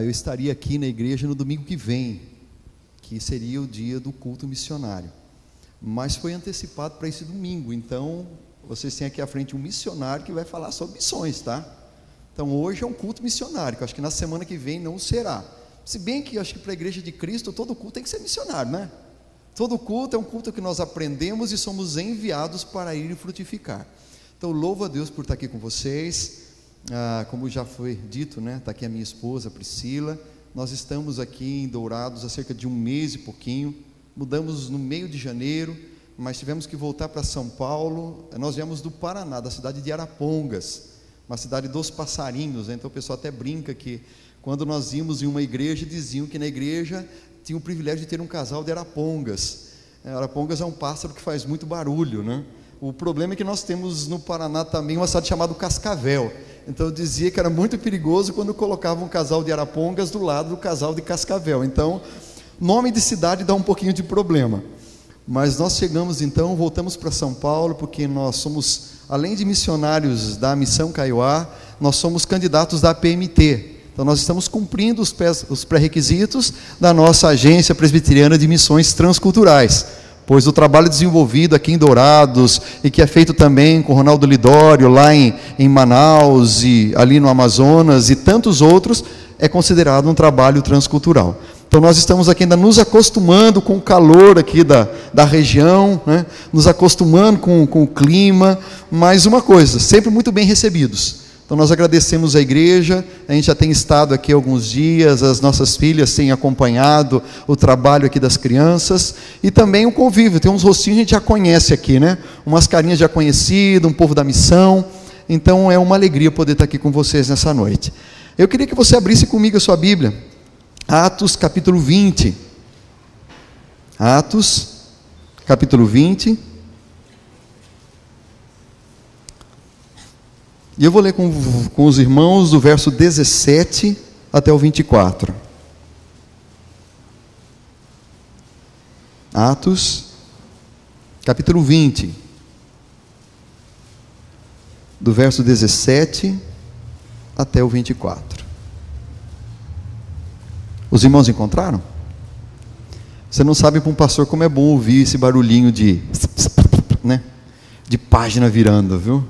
eu estaria aqui na igreja no domingo que vem, que seria o dia do culto missionário, mas foi antecipado para esse domingo. Então vocês têm aqui à frente um missionário que vai falar sobre missões, tá? Então hoje é um culto missionário, que eu acho que na semana que vem não será. Se bem que eu acho que para a igreja de Cristo todo culto tem que ser missionário, né? Todo culto é um culto que nós aprendemos e somos enviados para ir e frutificar. Então louvo a Deus por estar aqui com vocês. Como já foi dito, né? Está aqui a minha esposa Priscila. Nós estamos aqui em Dourados há cerca de um mês e pouquinho. Mudamos no meio de janeiro, mas tivemos que voltar para São Paulo. Nós viemos do Paraná, da cidade de Arapongas, uma cidade dos passarinhos, né? Então o pessoal até brinca que quando nós íamos em uma igreja, diziam que na igreja tinha o privilégio de ter um casal de arapongas. Arapongas é um pássaro que faz muito barulho, né? O problema é que nós temos no Paraná também uma cidade chamada Cascavel. Então eu dizia que era muito perigoso quando colocavam um casal de arapongas do lado do casal de Cascavel. Então, nome de cidade dá um pouquinho de problema. Mas nós chegamos então, voltamos para São Paulo, porque nós somos, além de missionários da Missão Kaiowá, nós somos candidatos da APMT. Então nós estamos cumprindo os pré-requisitos da nossa Agência Presbiteriana de Missões Transculturais, pois o trabalho desenvolvido aqui em Dourados, e que é feito também com Ronaldo Lidório, lá em Manaus, e ali no Amazonas, e tantos outros, é considerado um trabalho transcultural. Então nós estamos aqui ainda nos acostumando com o calor aqui da região, né? Nos acostumando com o clima, mas uma coisa, sempre muito bem recebidos. Então nós agradecemos a igreja, a gente já tem estado aqui alguns dias, as nossas filhas têm acompanhado o trabalho aqui das crianças, e também o convívio, tem uns rostinhos que a gente já conhece aqui, né? Umas carinhas já conhecidas, um povo da missão. Então é uma alegria poder estar aqui com vocês nessa noite. Eu queria que você abrisse comigo a sua Bíblia, Atos capítulo 20, Atos capítulo 20, e eu vou ler com os irmãos do verso 17 até o 24. Atos, capítulo 20, do verso 17 até o 24. Os irmãos encontraram? Você não sabe para um pastor como é bom ouvir esse barulhinho né? De página virando, viu?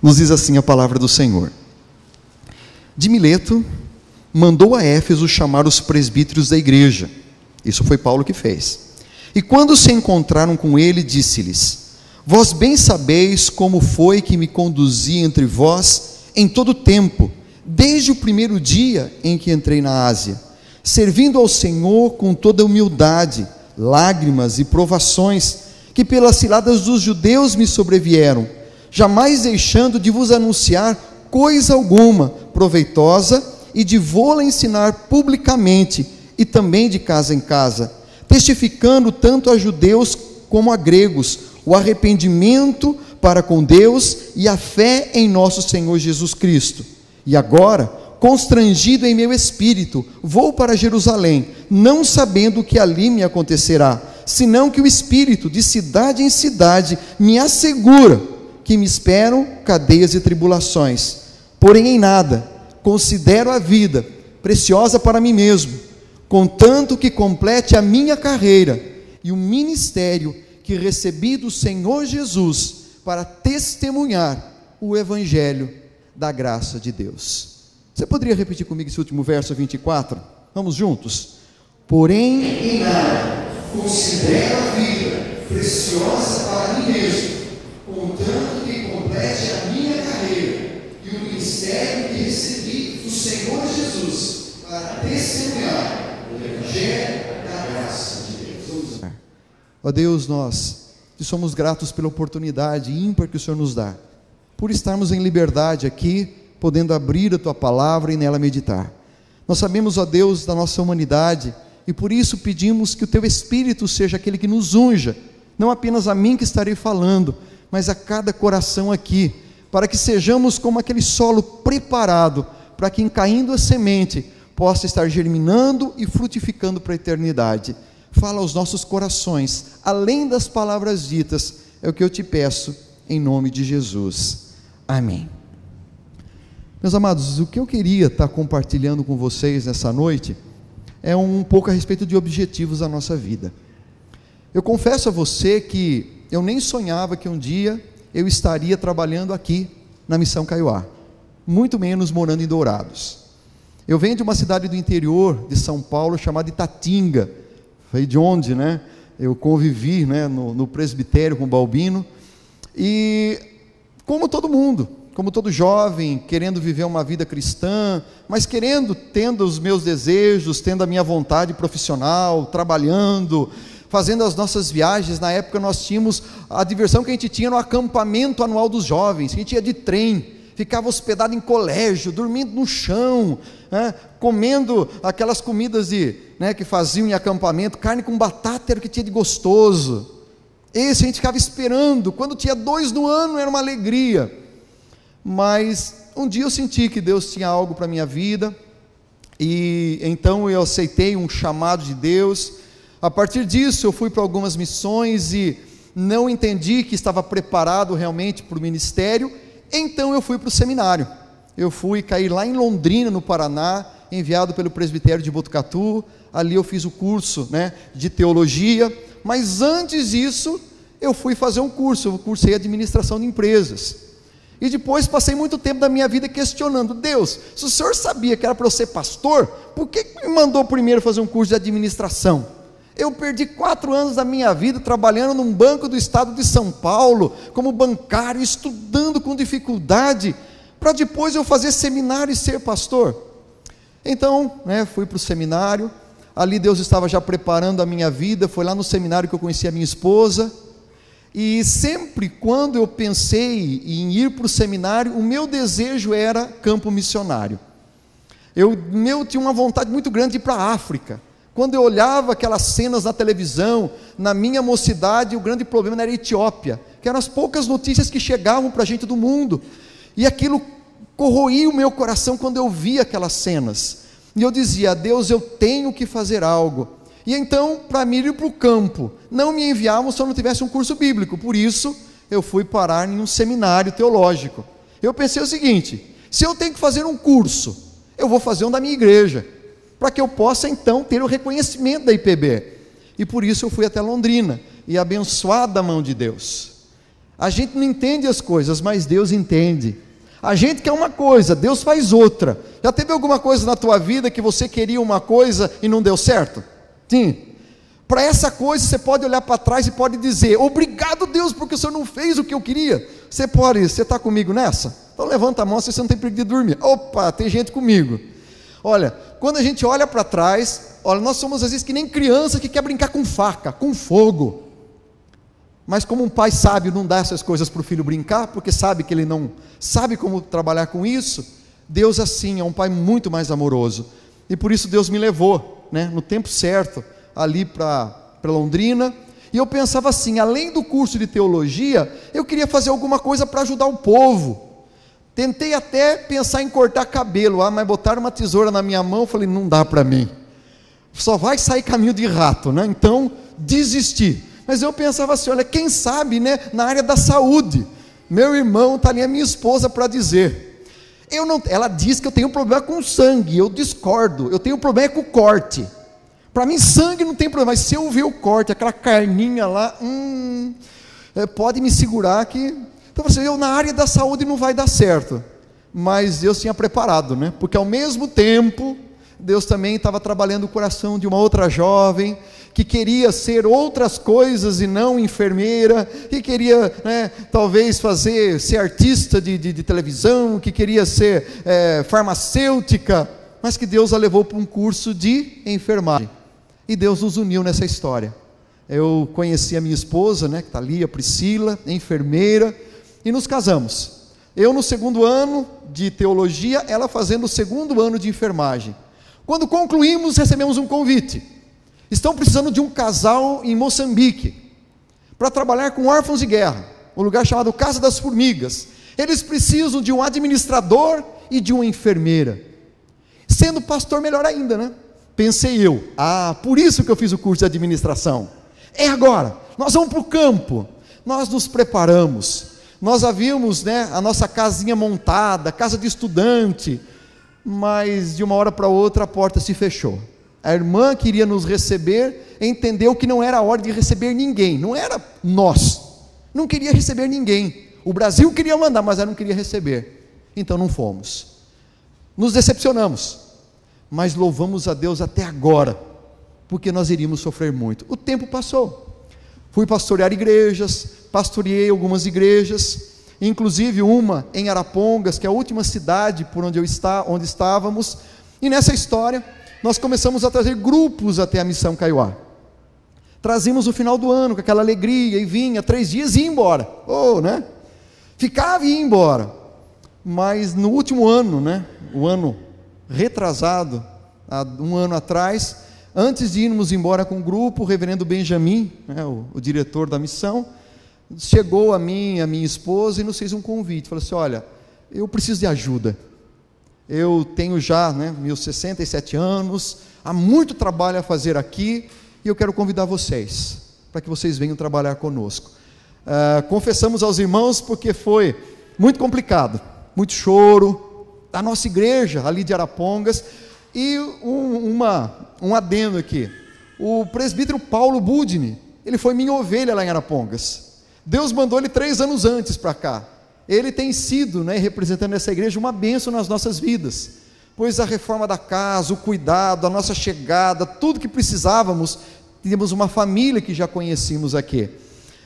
Nos diz assim a palavra do Senhor. De Mileto, mandou a Éfeso chamar os presbíteros da igreja. Isso foi Paulo que fez. E quando se encontraram com ele, disse-lhes: vós bem sabeis como foi que me conduzi entre vós em todo o tempo, desde o primeiro dia em que entrei na Ásia, servindo ao Senhor com toda humildade, lágrimas e provações, que pelas ciladas dos judeus me sobrevieram, jamais deixando de vos anunciar coisa alguma proveitosa, e de vô-la ensinar publicamente, e também de casa em casa, testificando tanto a judeus como a gregos, o arrependimento para com Deus e a fé em nosso Senhor Jesus Cristo. E agora, constrangido em meu espírito, vou para Jerusalém, não sabendo o que ali me acontecerá, senão que o Espírito, de cidade em cidade, me assegura que me esperam cadeias e tribulações. Porém em nada considero a vida preciosa para mim mesmo, contanto que complete a minha carreira e o ministério que recebi do Senhor Jesus, para testemunhar o evangelho da graça de Deus. Você poderia repetir comigo esse último verso 24? Vamos juntos? Porém em nada considero a vida preciosa para mim mesmo, contanto que complete a minha carreira e o ministério que recebi do Senhor Jesus, para testemunhar o evangelho da graça de Deus. Ó Deus, nós te somos gratos pela oportunidade ímpar que o Senhor nos dá, por estarmos em liberdade aqui, podendo abrir a tua palavra e nela meditar. Nós sabemos, ó Deus, da nossa humanidade, e por isso pedimos que o teu Espírito seja aquele que nos unja, não apenas a mim que estarei falando, mas a cada coração aqui, para que sejamos como aquele solo preparado, para que, em caindo a semente, possa estar germinando e frutificando para a eternidade. Fala aos nossos corações, além das palavras ditas, é o que eu te peço, em nome de Jesus. Amém. Meus amados, o que eu queria estar compartilhando com vocês nessa noite é um pouco a respeito de objetivos da nossa vida. Eu confesso a você que eu nem sonhava que um dia eu estaria trabalhando aqui na Missão Kaiowá, muito menos morando em Dourados. Eu venho de uma cidade do interior de São Paulo chamada Itatinga, foi de onde, né? Eu convivi, né, no presbitério com o Balbino, e como todo mundo, como todo jovem, querendo viver uma vida cristã, mas tendo os meus desejos, tendo a minha vontade profissional, trabalhando, fazendo as nossas viagens. Na época nós tínhamos a diversão que a gente tinha no acampamento anual dos jovens, a gente ia de trem, ficava hospedado em colégio, dormindo no chão, né, comendo aquelas comidas que faziam em acampamento, carne com batata era o que tinha de gostoso. Esse a gente ficava esperando, quando tinha 2 no ano era uma alegria. Mas um dia eu senti que Deus tinha algo para a minha vida, e então eu aceitei um chamado de Deus. A partir disso eu fui para algumas missões e não entendi que estava preparado realmente para o ministério. Então eu fui para o seminário, eu fui cair lá em Londrina, no Paraná, enviado pelo presbitério de Botucatu. Ali eu fiz o curso, de teologia, mas antes disso eu fui fazer um curso, eu cursei administração de empresas, e depois passei muito tempo da minha vida questionando: Deus, se o Senhor sabia que era para eu ser pastor, por que me mandou primeiro fazer um curso de administração? Eu perdi 4 anos da minha vida trabalhando num banco do estado de São Paulo, como bancário, estudando com dificuldade, para depois eu fazer seminário e ser pastor. Então, fui para o seminário, ali Deus estava já preparando a minha vida. Foi lá no seminário que eu conheci a minha esposa, e sempre quando eu pensei em ir para o seminário, o meu desejo era campo missionário. Eu tinha uma vontade muito grande de ir para a África. Quando eu olhava aquelas cenas na televisão, na minha mocidade, o grande problema era a Etiópia, que eram as poucas notícias que chegavam para a gente do mundo, e aquilo corroía o meu coração quando eu via aquelas cenas, e eu dizia: Deus, eu tenho que fazer algo. E então, para mim ir para o campo, não me enviavam se eu não tivesse um curso bíblico. Por isso, eu fui parar em um seminário teológico. Eu pensei o seguinte: se eu tenho que fazer um curso, eu vou fazer um da minha igreja, para que eu possa então ter o reconhecimento da IPB. E por isso eu fui até Londrina, e abençoado da mão de Deus. A gente não entende as coisas, mas Deus entende. A gente quer uma coisa, Deus faz outra. Já teve alguma coisa na tua vida que você queria uma coisa e não deu certo? Sim. Para essa coisa você pode olhar para trás e pode dizer: obrigado, Deus, porque o Senhor não fez o que eu queria. Você está comigo nessa? Então levanta a mão se você não tem perigo de dormir. Opa, tem gente comigo. Olha, quando a gente olha para trás, nós somos às vezes que nem criança que quer brincar com faca, com fogo. Mas como um pai sábio não dá essas coisas para o filho brincar, porque sabe que ele não sabe como trabalhar com isso, Deus assim é um pai muito mais amoroso. E por isso Deus me levou, no tempo certo, ali para Londrina. E eu pensava assim: além do curso de teologia, eu queria fazer alguma coisa para ajudar o povo. Tentei até pensar em cortar cabelo, mas botaram uma tesoura na minha mão, falei: não dá para mim, só vai sair caminho de rato, então desisti. Mas eu pensava assim: olha, quem sabe, na área da saúde. Meu irmão, está ali a minha esposa para dizer. Ela diz que eu tenho problema com sangue, eu discordo, eu tenho problema com corte. Para mim sangue não tem problema, mas se eu ver o corte, aquela carninha lá, pode me segurar que... Então eu na área da saúde não vai dar certo. Mas Deus tinha preparado, porque ao mesmo tempo Deus também estava trabalhando o coração de uma outra jovem que queria ser outras coisas e não enfermeira, que queria talvez ser artista de televisão, que queria ser farmacêutica, mas que Deus a levou para um curso de enfermagem. E Deus nos uniu nessa história. Eu conheci a minha esposa, que está ali, a Priscila, enfermeira, e nos casamos. Eu no 2º ano de teologia, ela fazendo o 2º ano de enfermagem. Quando concluímos, recebemos um convite. Estão precisando de um casal em Moçambique, para trabalhar com órfãos de guerra, um lugar chamado Casa das Formigas. Eles precisam de um administrador e de uma enfermeira. Sendo pastor, melhor ainda, Pensei eu: por isso que eu fiz o curso de administração. É agora, nós vamos para o campo. Nós nos preparamos, nós havíamos, né, a nossa casinha montada, casa de estudante, mas de uma hora para outra a porta se fechou. A irmã queria nos receber, entendeu que não era a hora de receber ninguém, não era nós, não queria receber ninguém. O Brasil queria mandar, mas ela não queria receber, então não fomos. Nos decepcionamos, mas louvamos a Deus até agora, porque nós iríamos sofrer muito. O tempo passou, fui pastorear igrejas, pastoreei algumas igrejas, inclusive uma em Arapongas, que é a última cidade por onde estávamos, e nessa história nós começamos a trazer grupos até a Missão Kaiowá. Trazíamos no final do ano com aquela alegria, e vinha 3 dias e ia embora, né? Ficava e ia embora. Mas no último ano, né, o ano retrasado, há um ano atrás, antes de irmos embora com o grupo, o reverendo Benjamin, né, o diretor da missão, chegou a mim, a minha esposa, e nos fez um convite, falou assim: olha, eu preciso de ajuda, eu tenho já, né, meus 67 anos, há muito trabalho a fazer aqui, e eu quero convidar vocês, para que vocês venham trabalhar conosco. Confessamos aos irmãos, porque foi muito complicado, muito choro, da nossa igreja, ali de Arapongas, e um adendo aqui, o presbítero Paulo Budini, ele foi minha ovelha lá em Arapongas, Deus mandou ele 3 anos antes para cá, ele tem sido, né, representando essa igreja, uma bênção nas nossas vidas, pois a reforma da casa, o cuidado, a nossa chegada, tudo que precisávamos, tínhamos uma família que já conhecíamos aqui,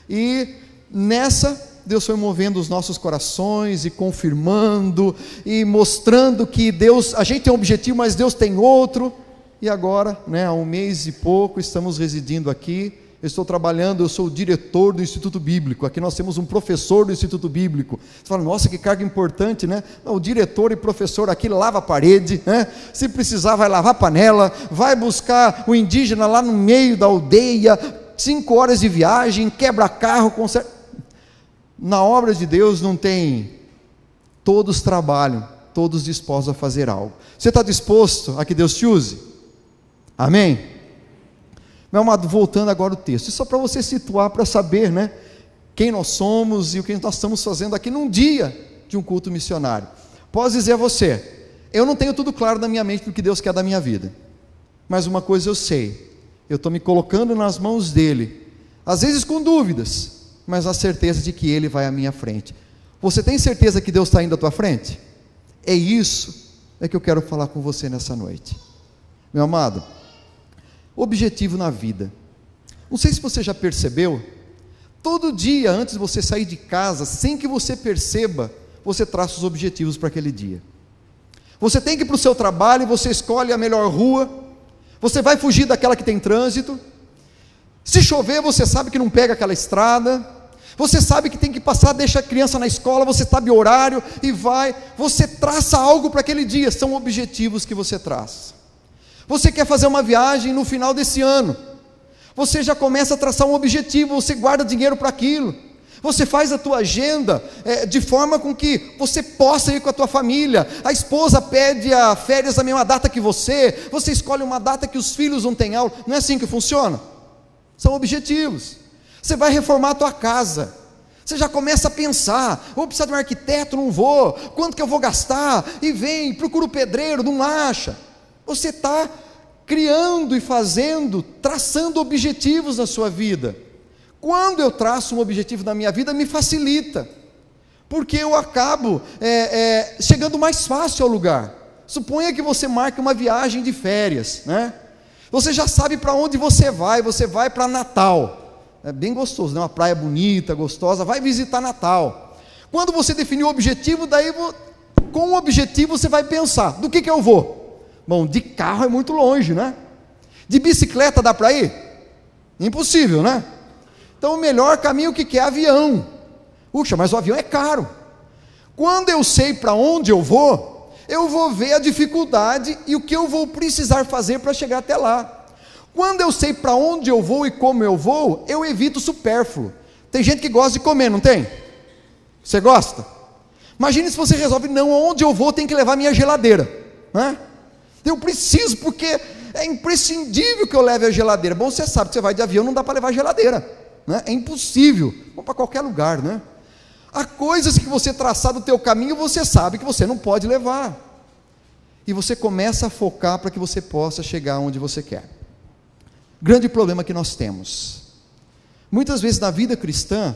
e nessa, Deus foi movendo os nossos corações, e confirmando, e mostrando que Deus, a gente tem um objetivo, mas Deus tem outro, e agora, né, há 1 mês e pouco, estamos residindo aqui, eu estou trabalhando, eu sou o diretor do Instituto Bíblico, aqui nós temos um professor do Instituto Bíblico, você fala, nossa, que cargo importante, né? Não, o diretor e professor aqui lava a parede, né? Se precisar vai lavar a panela, vai buscar o indígena lá no meio da aldeia, 5 horas de viagem, quebra carro, conserta. Na obra de Deus não tem, todos trabalham, todos dispostos a fazer algo. Você está disposto a que Deus te use? Amém? Meu amado, voltando agora ao texto, só para você situar, para saber, né, quem nós somos e o que nós estamos fazendo aqui num dia de um culto missionário. Posso dizer a você, eu não tenho tudo claro na minha mente do que Deus quer da minha vida, mas uma coisa eu sei, eu estou me colocando nas mãos dEle, às vezes com dúvidas, mas a certeza de que Ele vai à minha frente. Você tem certeza que Deus está indo à tua frente? É isso que eu quero falar com você nessa noite. Meu amado, objetivo na vida, não sei se você já percebeu, todo dia antes de você sair de casa, sem que você perceba, você traça os objetivos para aquele dia. Você tem que ir para o seu trabalho, você escolhe a melhor rua, você vai fugir daquela que tem trânsito, se chover você sabe que não pega aquela estrada, você sabe que tem que passar, deixa a criança na escola, você sabe o horário e vai, você traça algo para aquele dia, são objetivos que você traça. Você quer fazer uma viagem no final desse ano, você já começa a traçar um objetivo, você guarda dinheiro para aquilo, você faz a tua agenda de forma com que você possa ir com a tua família, a esposa pede a férias na mesma data que você escolhe uma data que os filhos não têm aula, não é assim que funciona? São objetivos. Você vai reformar a tua casa, você já começa a pensar, vou precisar de um arquiteto, não vou, quanto que eu vou gastar, e vem, procura o pedreiro, não acha. Você está criando e fazendo, traçando objetivos na sua vida. Quando eu traço um objetivo na minha vida, me facilita, porque eu acabo chegando mais fácil ao lugar. Suponha que você marque uma viagem de férias, né? Você já sabe para onde você vai para Natal, é bem gostoso, né? Uma praia bonita, gostosa, vai visitar Natal. Quando você definir o objetivo, daí com o objetivo você vai pensar, do que eu vou? Bom, de carro é muito longe, né? De bicicleta dá para ir? Impossível, né? Então o melhor caminho que é avião. Puxa, mas o avião é caro. Quando eu sei para onde eu vou ver a dificuldade e o que eu vou precisar fazer para chegar até lá. Quando eu sei para onde eu vou e como eu evito o supérfluo. Tem gente que gosta de comer, não tem? Você gosta? Imagine se você resolve, não, onde eu vou tem que levar minha geladeira, né? Eu preciso, porque é imprescindível que eu leve a geladeira. Bom, você sabe que você vai de avião, não dá para levar geladeira, né? É impossível, vamos para qualquer lugar, né? Há coisas que você traçar do teu caminho, você sabe que você não pode levar. E você começa a focar para que você possa chegar onde você quer. Grande problema que nós temos. Muitas vezes na vida cristã,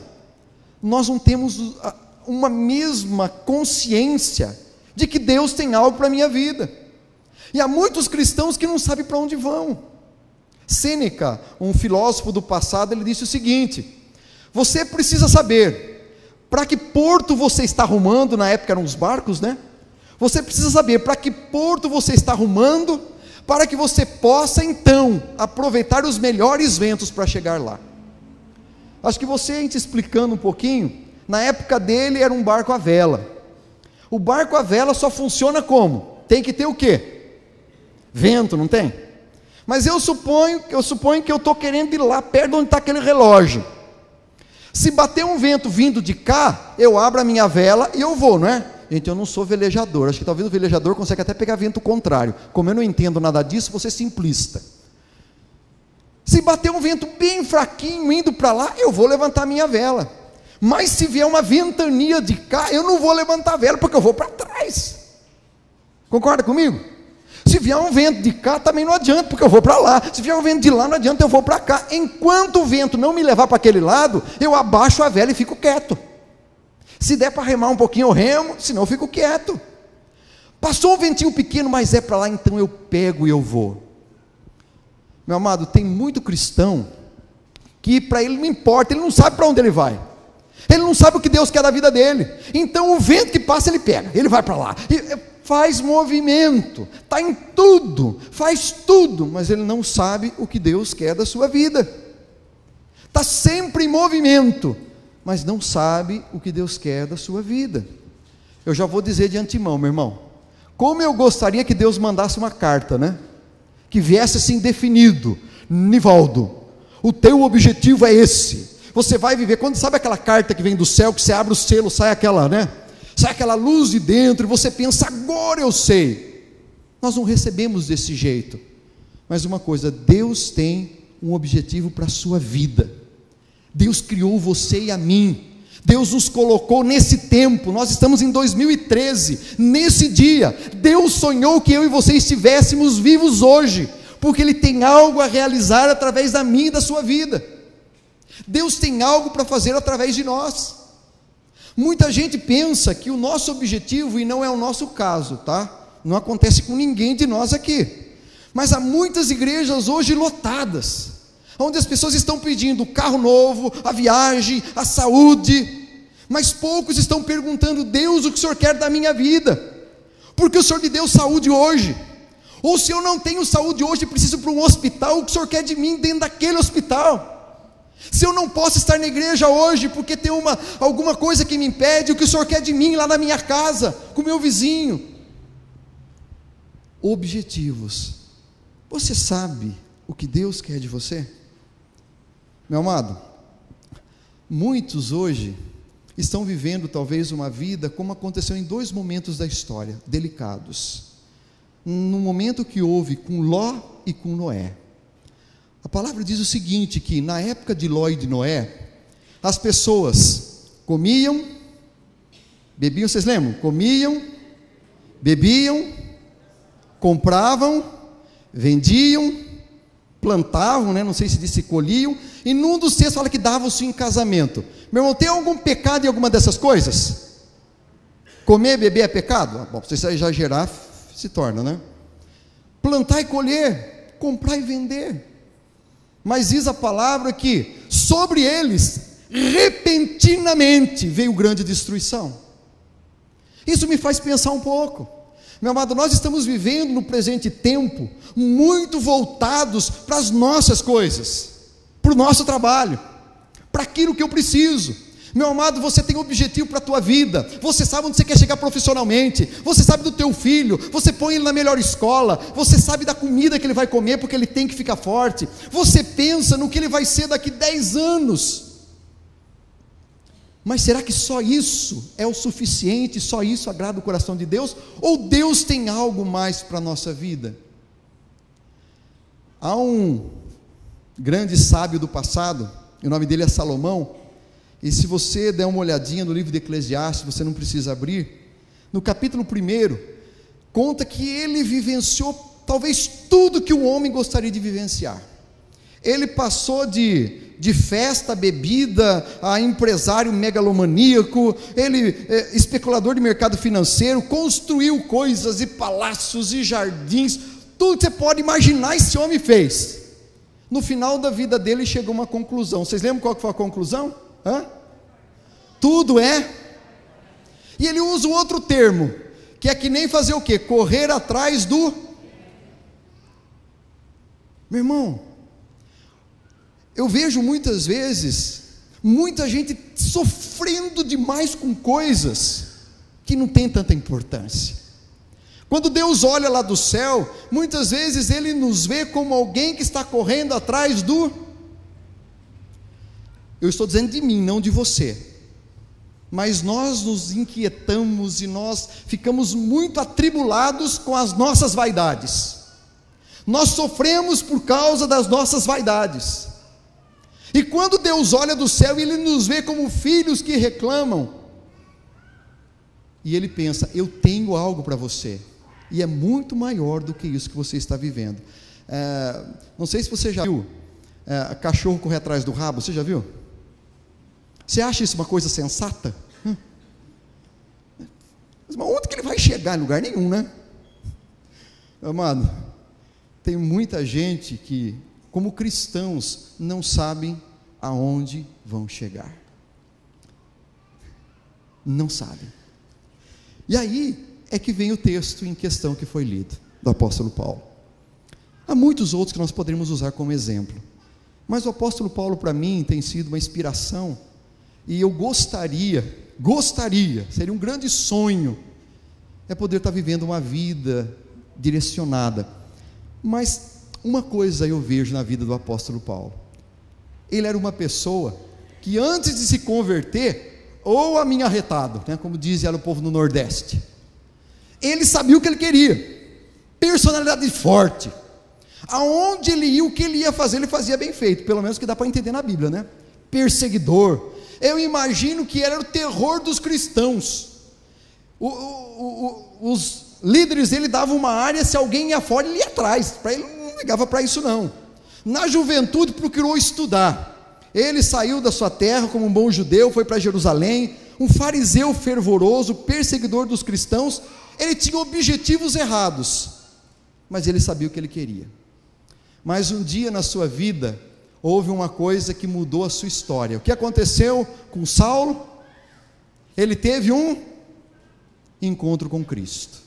nós não temos uma mesma consciência de que Deus tem algo para a minha vida. E há muitos cristãos que não sabem para onde vão. Sêneca, um filósofo do passado, ele disse o seguinte: você precisa saber para que porto você está rumando. Na época eram os barcos, né? Você precisa saber para que porto você está rumando, para que você possa então aproveitar os melhores ventos para chegar lá. Acho que você, a gente explicando um pouquinho, na época dele era um barco à vela. O barco à vela só funciona como? Tem que ter o quê? Vento, não tem? Mas eu suponho que eu estou querendo ir lá perto de onde está aquele relógio. Se bater um vento vindo de cá, eu abro a minha vela e eu vou, não é? Gente, eu não sou velejador, acho que talvez o velejador consiga até pegar vento contrário. Como eu não entendo nada disso, vou ser simplista. Se bater um vento bem fraquinho indo para lá, eu vou levantar a minha vela. Mas se vier uma ventania de cá, eu não vou levantar a vela, porque eu vou para trás. Concorda comigo? Se vier um vento de cá, também não adianta, porque eu vou para lá. Se vier um vento de lá, não adianta, eu vou para cá. Enquanto o vento não me levar para aquele lado, eu abaixo a vela e fico quieto. Se der para remar um pouquinho, eu remo, senão eu fico quieto. Passou um ventinho pequeno, mas é para lá, então eu pego e eu vou. Meu amado, tem muito cristão que para ele não importa, ele não sabe para onde ele vai. Ele não sabe o que Deus quer da vida dele. Então o vento que passa, ele pega, ele vai para lá. Faz movimento, está em tudo, faz tudo, mas ele não sabe o que Deus quer da sua vida. Está sempre em movimento, mas não sabe o que Deus quer da sua vida. Eu já vou dizer de antemão, meu irmão, como eu gostaria que Deus mandasse uma carta, né? Que viesse assim definido: Nivaldo, o teu objetivo é esse, você vai viver. Quando sabe aquela carta que vem do céu, que você abre o selo, sai aquela, né? Sai aquela luz de dentro, e você pensa, agora eu sei. Nós não recebemos desse jeito. Mas uma coisa, Deus tem um objetivo para a sua vida. Deus criou você e a mim. Deus nos colocou nesse tempo. Nós estamos em 2013, nesse dia. Deus sonhou que eu e você estivéssemos vivos hoje, porque Ele tem algo a realizar através da minha e da sua vida. Deus tem algo para fazer através de nós. Muita gente pensa que o nosso objetivo, e não é o nosso caso, tá? Não acontece com ninguém de nós aqui, mas há muitas igrejas hoje lotadas, onde as pessoas estão pedindo o carro novo, a viagem, a saúde, mas poucos estão perguntando: Deus, o que o Senhor quer da minha vida? Porque o Senhor me deu saúde hoje. Ou se eu não tenho saúde hoje e preciso ir para um hospital, o que o Senhor quer de mim dentro daquele hospital? Se eu não posso estar na igreja hoje porque tem alguma coisa que me impede, o que o Senhor quer de mim lá na minha casa, com o meu vizinho? Objetivos. Você sabe o que Deus quer de você? Meu amado, muitos hoje estão vivendo talvez uma vida como aconteceu em dois momentos da história, delicados. No momento que houve com Ló e com Noé. A palavra diz o seguinte, que na época de Ló e de Noé, as pessoas comiam, bebiam, vocês lembram? Comiam, bebiam, compravam, vendiam, plantavam, né? Não sei se disse colhiam, e num dos textos fala que davam-se em casamento. Meu irmão, tem algum pecado em alguma dessas coisas? Comer e beber é pecado? Bom, se você exagerar, se torna, né? Plantar e colher, comprar e vender. Mas diz a palavra que sobre eles, repentinamente, veio grande destruição. Isso me faz pensar um pouco. Meu amado, nós estamos vivendo no presente tempo, muito voltados para as nossas coisas, para o nosso trabalho, para aquilo que eu preciso. Meu amado, você tem um objetivo para a tua vida, você sabe onde você quer chegar profissionalmente, você sabe do teu filho, você põe ele na melhor escola, você sabe da comida que ele vai comer, porque ele tem que ficar forte, você pensa no que ele vai ser daqui 10 anos, mas será que só isso é o suficiente, só isso agrada o coração de Deus, ou Deus tem algo mais para a nossa vida? Há um grande sábio do passado, o nome dele é Salomão, E se você der uma olhadinha no livro de Eclesiastes, você não precisa abrir, no capítulo 1, conta que ele vivenciou talvez tudo que o homem gostaria de vivenciar. Ele passou de festa, bebida, a empresário megalomaníaco, ele, especulador de mercado financeiro, construiu coisas e palácios e jardins, tudo que você pode imaginar esse homem fez. No final da vida dele chegou a uma conclusão. Vocês lembram qual que foi a conclusão? Tudo é. E ele usa um outro termo, que é que nem fazer o quê? Correr atrás do... Meu irmão, eu vejo muitas vezes, muita gente sofrendo demais com coisas que não tem tanta importância. Quando Deus olha lá do céu, muitas vezes Ele nos vê como alguém que está correndo atrás do... Eu estou dizendo de mim, não de você. Mas nós nos inquietamos e nós ficamos muito atribulados com as nossas vaidades. Nós sofremos por causa das nossas vaidades. E quando Deus olha do céu, Ele nos vê como filhos que reclamam. E Ele pensa, eu tenho algo para você. E é muito maior do que isso que você está vivendo. Não sei se você já viu cachorro correr atrás do rabo, você já viu? Você acha isso uma coisa sensata? Mas onde que ele vai chegar? Em lugar nenhum, né? Amado, tem muita gente que, como cristãos, não sabem aonde vão chegar. Não sabem. E aí é que vem o texto em questão que foi lido, do apóstolo Paulo. Há muitos outros que nós poderíamos usar como exemplo, mas o apóstolo Paulo para mim tem sido uma inspiração, e eu gostaria, seria um grande sonho, é poder estar vivendo uma vida direcionada. Mas uma coisa eu vejo na vida do apóstolo Paulo, ele era uma pessoa que antes de se converter, ou a minha arretado, né, como dizia o povo no Nordeste, ele sabia o que ele queria, personalidade forte, aonde ele ia, o que ele ia fazer, ele fazia bem feito, pelo menos que dá para entender na Bíblia, né? Perseguidor, eu imagino que era o terror dos cristãos. Os líderes dele davam uma área, se alguém ia fora, ele ia atrás, para ele não ligava para isso não. Na juventude procurou estudar, ele saiu da sua terra como um bom judeu, foi para Jerusalém, um fariseu fervoroso, perseguidor dos cristãos. Ele tinha objetivos errados, mas ele sabia o que ele queria. Mas um dia na sua vida, houve uma coisa que mudou a sua história. O que aconteceu com Saulo? Ele teve um encontro com Cristo.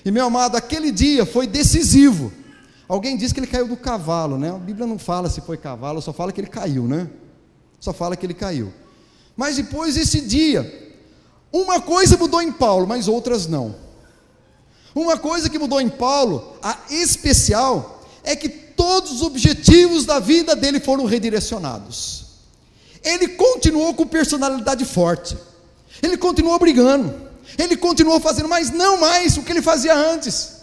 E meu amado, aquele dia foi decisivo. Alguém diz que ele caiu do cavalo, né? A Bíblia não fala se foi cavalo, só fala que ele caiu, né? Só fala que ele caiu. Mas depois desse dia, uma coisa mudou em Paulo, mas outras não. Uma coisa que mudou em Paulo, a especial, é que todos os objetivos da vida dele foram redirecionados. Ele continuou com personalidade forte, ele continuou brigando, ele continuou fazendo, mas não mais o que ele fazia antes.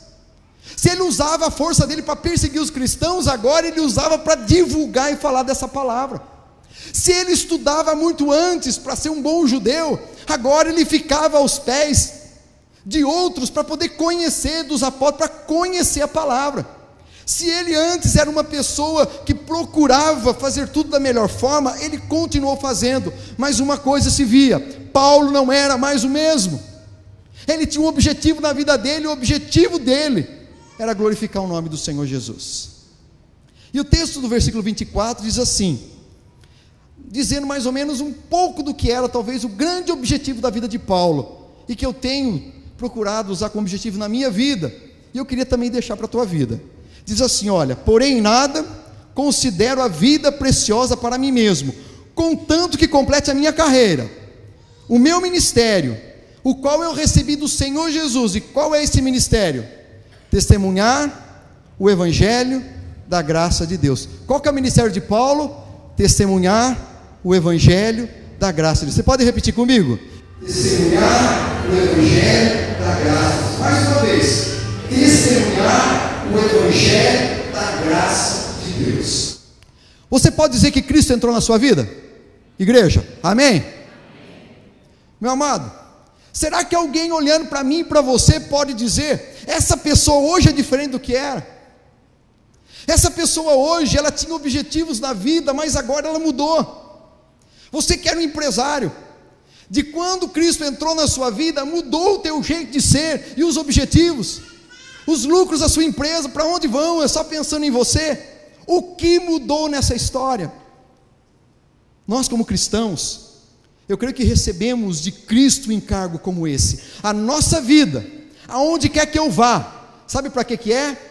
Se ele usava a força dele para perseguir os cristãos, agora ele usava para divulgar e falar dessa palavra. Se ele estudava muito antes para ser um bom judeu, agora ele ficava aos pés de outros para poder conhecer, dos apóstolos, para conhecer a palavra. Se ele antes era uma pessoa que procurava fazer tudo da melhor forma, ele continuou fazendo, mas uma coisa se via: Paulo não era mais o mesmo. Ele tinha um objetivo na vida dele, o objetivo dele era glorificar o nome do Senhor Jesus. E o texto do versículo 24 diz assim, dizendo mais ou menos um pouco do que era talvez o grande objetivo da vida de Paulo, e que eu tenho procurado usar como objetivo na minha vida, e eu queria também deixar para a tua vida. Diz assim, olha: porém em nada considero a vida preciosa para mim mesmo, contanto que complete a minha carreira, o meu ministério, o qual eu recebi do Senhor Jesus. E qual é esse ministério? Testemunhar o evangelho da graça de Deus. Qual que é o ministério de Paulo? Testemunhar o evangelho da graça de Deus. Você pode repetir comigo? Testemunhar o evangelho da graça. Mais uma vez, testemunhar o evangelho da graça de Deus. Você pode dizer que Cristo entrou na sua vida? Igreja, amém? Meu amado, será que alguém olhando para mim e para você pode dizer: essa pessoa hoje é diferente do que era? Essa pessoa hoje, ela tinha objetivos na vida, mas agora ela mudou. Você que era um empresário, de quando Cristo entrou na sua vida, mudou o teu jeito de ser e os objetivos, os lucros da sua empresa, para onde vão? É só pensando em você. O que mudou nessa história? Nós como cristãos, eu creio que recebemos de Cristo um encargo como esse. A nossa vida, aonde quer que eu vá, sabe para que é?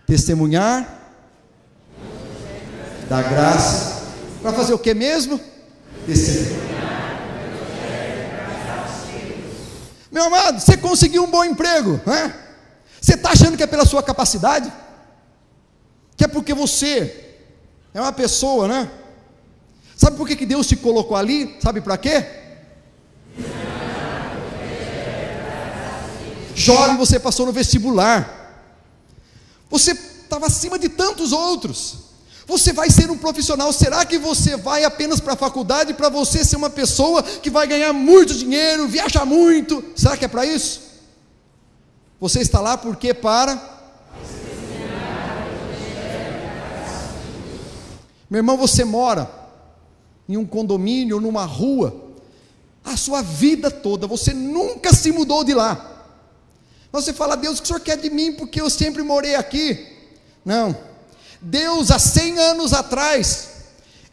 Testemunhar da graça. Para fazer o que mesmo? Testemunhar. Meu amado, você conseguiu um bom emprego, né? Você está achando que é pela sua capacidade? Que é porque você é uma pessoa, né? Sabe por que Deus te colocou ali? Sabe para quê? Jovem, você passou no vestibular. Você estava acima de tantos outros. Você vai ser um profissional. Será que você vai apenas para a faculdade para você ser uma pessoa que vai ganhar muito dinheiro, viajar muito? Será que é para isso? Você está lá porque para... Meu irmão, você mora em um condomínio ou numa rua a sua vida toda, você nunca se mudou de lá. Você fala: Deus, o que o Senhor quer de mim porque eu sempre morei aqui? Não. Deus, há 100 anos atrás,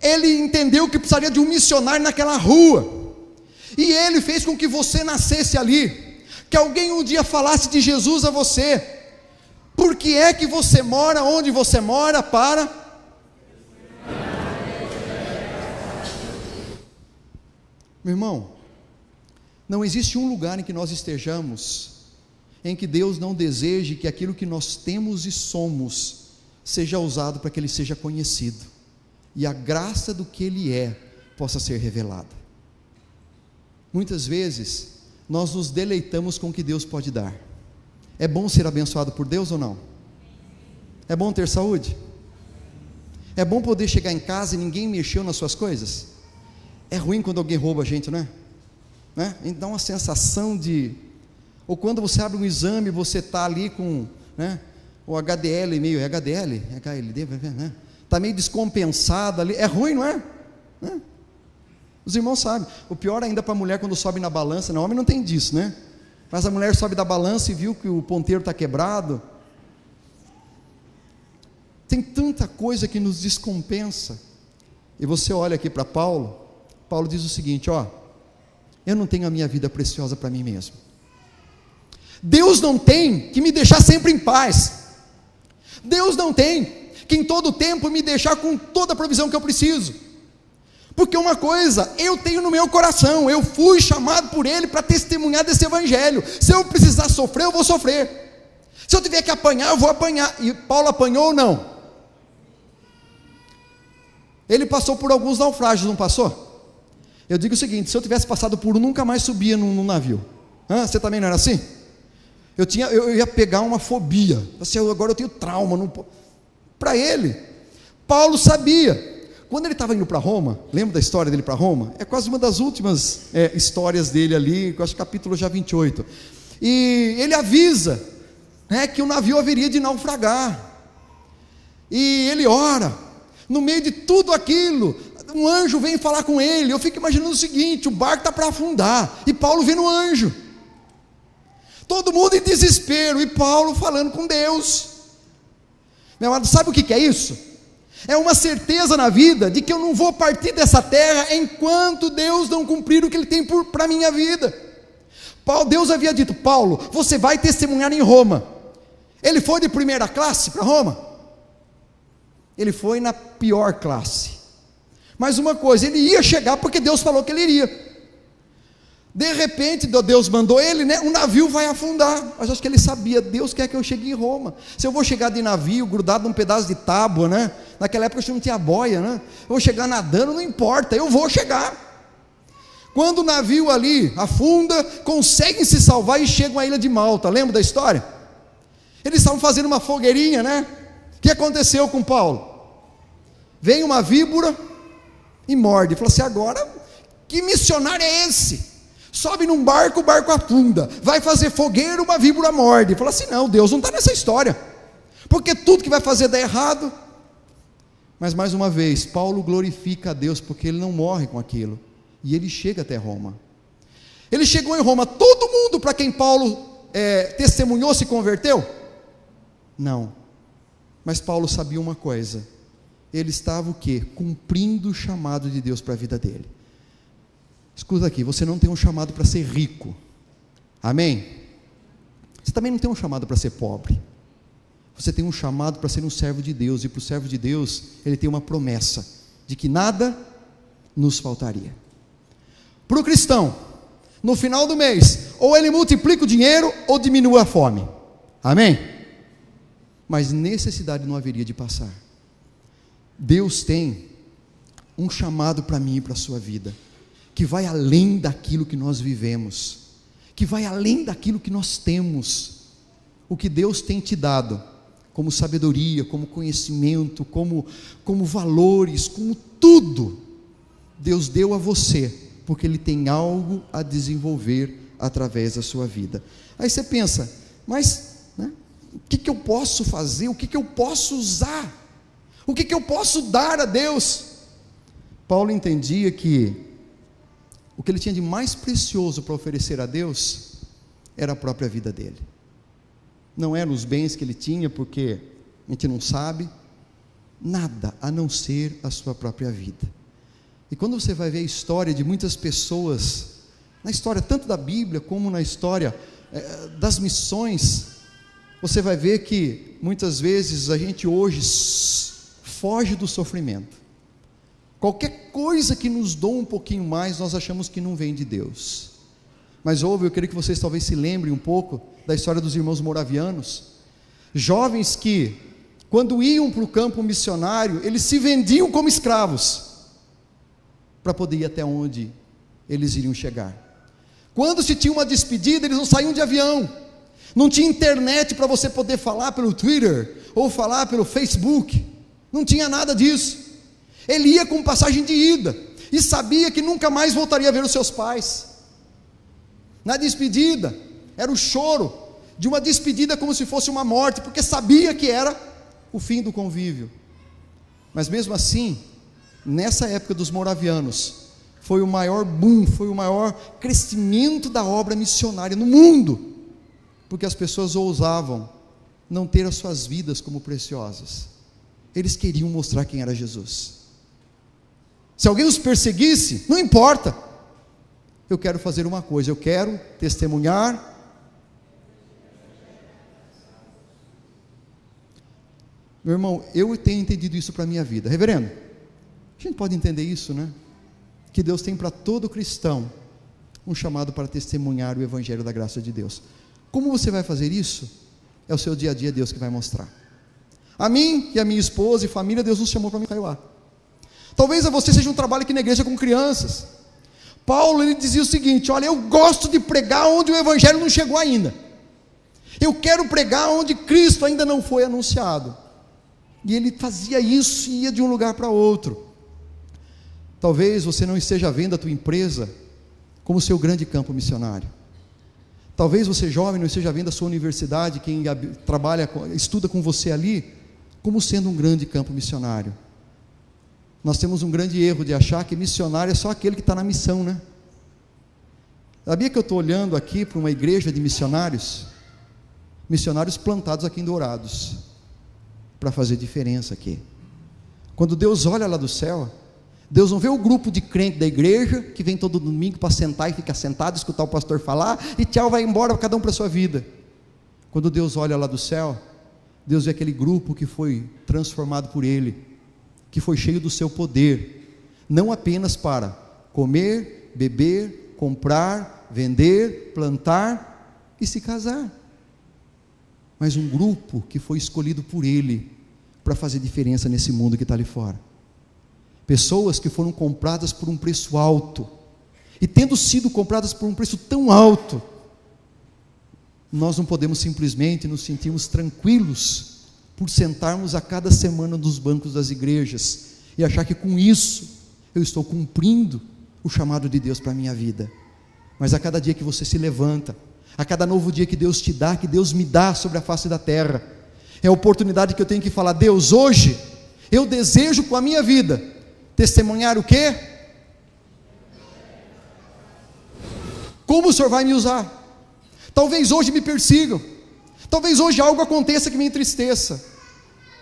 Ele entendeu que precisaria de um missionário naquela rua, e Ele fez com que você nascesse ali, que alguém um dia falasse de Jesus a você. Por que é que você mora onde você mora? Para... Meu irmão, não existe um lugar em que nós estejamos em que Deus não deseje que aquilo que nós temos e somos seja usado para que Ele seja conhecido, e a graça do que Ele é possa ser revelada. Muitas vezes nós nos deleitamos com o que Deus pode dar. É bom ser abençoado por Deus ou não? É bom ter saúde? É bom poder chegar em casa e ninguém mexeu nas suas coisas? É ruim quando alguém rouba a gente, não é? Né? Então uma sensação de... Ou quando você abre um exame, você está ali com, né, o HDL meio... É HDL? É HLD? Né? Está meio descompensado ali. É ruim, não é? Né? Os irmãos sabem. O pior ainda para a mulher quando sobe na balança. Não, homem não tem disso, né? Mas a mulher sobe da balança e viu que o ponteiro está quebrado. Tem tanta coisa que nos descompensa. E você olha aqui para Paulo. Paulo diz o seguinte: ó, eu não tenho a minha vida preciosa para mim mesmo. Deus não tem que me deixar sempre em paz. Deus não tem que em todo tempo me deixar com toda a provisão que eu preciso. Porque uma coisa eu tenho no meu coração: eu fui chamado por Ele para testemunhar desse evangelho. Se eu precisar sofrer, eu vou sofrer. Se eu tiver que apanhar, eu vou apanhar. E Paulo apanhou ou não? Ele passou por alguns naufrágios, não passou? Eu digo o seguinte: se eu tivesse passado por um, nunca mais subia num navio. Você também não era assim? Eu ia pegar uma fobia. Assim, agora eu tenho trauma. Para ele, Paulo sabia. Quando ele estava indo para Roma, lembra da história dele para Roma? É quase uma das últimas histórias dele ali, eu acho que capítulo já 28. E ele avisa, né, que o navio haveria de naufragar. E ele ora. No meio de tudo aquilo, um anjo vem falar com ele. Eu fico imaginando o seguinte: o barco está para afundar, e Paulo vendo o anjo. Todo mundo em desespero, e Paulo falando com Deus. Meu amado, sabe o que é isso? É uma certeza na vida de que eu não vou partir dessa terra enquanto Deus não cumprir o que Ele tem para a minha vida. Deus havia dito: Paulo, você vai testemunhar em Roma. Ele foi de primeira classe para Roma? Ele foi na pior classe. Mas uma coisa, ele ia chegar porque Deus falou que ele iria. De repente, Deus mandou ele, né? Um navio vai afundar. Mas acho que ele sabia: Deus quer que eu chegue em Roma. Se eu vou chegar de navio, grudado num pedaço de tábua, né? Naquela época não tinha boia, né? Eu vou chegar nadando, não importa, eu vou chegar. Quando o navio ali afunda, conseguem se salvar e chegam à ilha de Malta. Lembra da história? Eles estavam fazendo uma fogueirinha, né? O que aconteceu com Paulo? Veio uma víbora, e morde. Fala assim: agora, que missionário é esse? Sobe num barco, o barco afunda. Vai fazer fogueira, uma víbora morde. Fala assim: não, Deus não está nessa história, porque tudo que vai fazer dá errado. Mas mais uma vez, Paulo glorifica a Deus, porque ele não morre com aquilo, e ele chega até Roma. Ele chegou em Roma, todo mundo para quem Paulo testemunhou se converteu? Não, mas Paulo sabia uma coisa: ele estava o quê? Cumprindo o chamado de Deus para a vida dele. Escuta aqui, você não tem um chamado para ser rico, amém? Você também não tem um chamado para ser pobre. Você tem um chamado para ser um servo de Deus, e para o servo de Deus, ele tem uma promessa, de que nada nos faltaria. Para o cristão, no final do mês, ou ele multiplica o dinheiro, ou diminui a fome, amém? Mas necessidade não haveria de passar. Deus tem um chamado para mim e para a sua vida, que vai além daquilo que nós vivemos, que vai além daquilo que nós temos. O que Deus tem te dado, como sabedoria, como conhecimento, como valores, como tudo, Deus deu a você, porque Ele tem algo a desenvolver através da sua vida. Aí você pensa: mas o que eu posso fazer? O que eu posso usar? O que eu posso dar a Deus? Paulo entendia que o que ele tinha de mais precioso para oferecer a Deus era a própria vida dele. Não eram os bens que ele tinha, porque a gente não sabe, nada a não ser a sua própria vida. E quando você vai ver a história de muitas pessoas, na história tanto da Bíblia, como na história das missões, você vai ver que muitas vezes a gente hoje foge do sofrimento. Qualquer coisa que nos doa um pouquinho mais, nós achamos que não vem de Deus. Mas eu queria que vocês talvez se lembrem um pouco da história dos irmãos moravianos, jovens que, quando iam para o campo missionário, eles se vendiam como escravos, para poder ir até onde eles iriam chegar. Quando se tinha uma despedida, eles não saíam de avião, não tinha internet para você poder falar pelo Twitter, ou falar pelo Facebook, não tinha nada disso. Ele ia com passagem de ida, e sabia que nunca mais voltaria a ver os seus pais. Na despedida, era o choro de uma despedida como se fosse uma morte, porque sabia que era o fim do convívio. Mas mesmo assim, nessa época dos moravianos, foi o maior boom, foi o maior crescimento da obra missionária no mundo, porque as pessoas ousavam não ter as suas vidas como preciosas, eles queriam mostrar quem era Jesus. Se alguém os perseguisse, não importa, eu quero fazer uma coisa, eu quero testemunhar. Meu irmão, eu tenho entendido isso para a minha vida. Reverendo, a gente pode entender isso, né? Que Deus tem para todo cristão um chamado para testemunhar o Evangelho da graça de Deus. Como você vai fazer isso? É o seu dia a dia, Deus que vai mostrar. A mim e a minha esposa e família, Deus nos chamou para Micaioá. Talvez a você seja um trabalho aqui na igreja com crianças. Paulo, ele dizia o seguinte: olha, eu gosto de pregar onde o Evangelho não chegou ainda. Eu quero pregar onde Cristo ainda não foi anunciado. E ele fazia isso e ia de um lugar para outro. Talvez você não esteja vendo a tua empresa como seu grande campo missionário. Talvez você, jovem, não esteja vendo a sua universidade, quem trabalha, estuda com você ali, como sendo um grande campo missionário. Nós temos um grande erro de achar que missionário é só aquele que está na missão, né? Sabia que eu estou olhando aqui para uma igreja de missionários plantados aqui em Dourados, para fazer diferença aqui. Quando Deus olha lá do céu, Deus não vê o grupo de crente da igreja, que vem todo domingo para sentar e fica sentado, escutar o pastor falar, e tchau, vai embora, cada um para a sua vida. Quando Deus olha lá do céu, Deus vê aquele grupo que foi transformado por Ele, que foi cheio do seu poder, não apenas para comer, beber, comprar, vender, plantar e se casar, mas um grupo que foi escolhido por Ele, para fazer diferença nesse mundo que está ali fora. Pessoas que foram compradas por um preço alto, e tendo sido compradas por um preço tão alto, nós não podemos simplesmente nos sentirmos tranquilos por sentarmos a cada semana nos bancos das igrejas e achar que com isso eu estou cumprindo o chamado de Deus para a minha vida. Mas a cada dia que você se levanta, a cada novo dia que Deus te dá, que Deus me dá sobre a face da terra, é a oportunidade que eu tenho que falar: Deus, hoje eu desejo com a minha vida testemunhar o quê? Como o Senhor vai me usar? Talvez hoje me persigam, talvez hoje algo aconteça que me entristeça,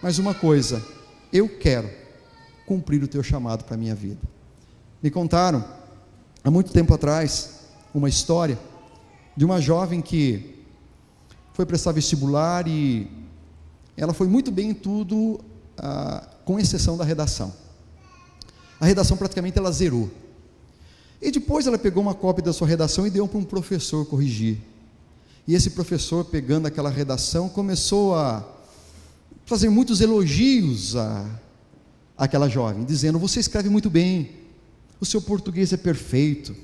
mas uma coisa, eu quero cumprir o teu chamado para a minha vida. Me contaram, há muito tempo atrás, uma história de uma jovem que foi prestar vestibular e ela foi muito bem em tudo, com exceção da redação. A redação praticamente ela zerou. E depois ela pegou uma cópia da sua redação e deu para um professor corrigir. E esse professor, pegando aquela redação, começou a fazer muitos elogios àquela jovem, dizendo: você escreve muito bem, o seu português é perfeito,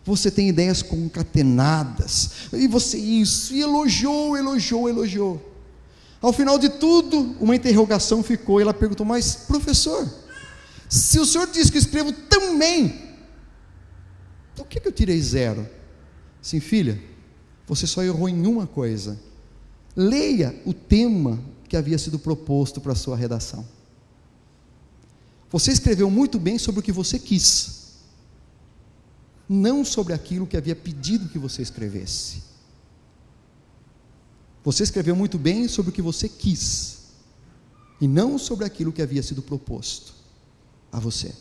você tem ideias concatenadas, e você isso, e elogiou. Ao final de tudo, uma interrogação ficou, e ela perguntou: mas professor, se o senhor diz que eu escrevo tão bem, por que eu tirei 0? Sim, filha, você só errou em uma coisa: leia o tema que havia sido proposto para a sua redação. Você escreveu muito bem sobre o que você quis, não sobre aquilo que havia pedido que você escrevesse. Você escreveu muito bem sobre o que você quis, e não sobre aquilo que havia sido proposto a você.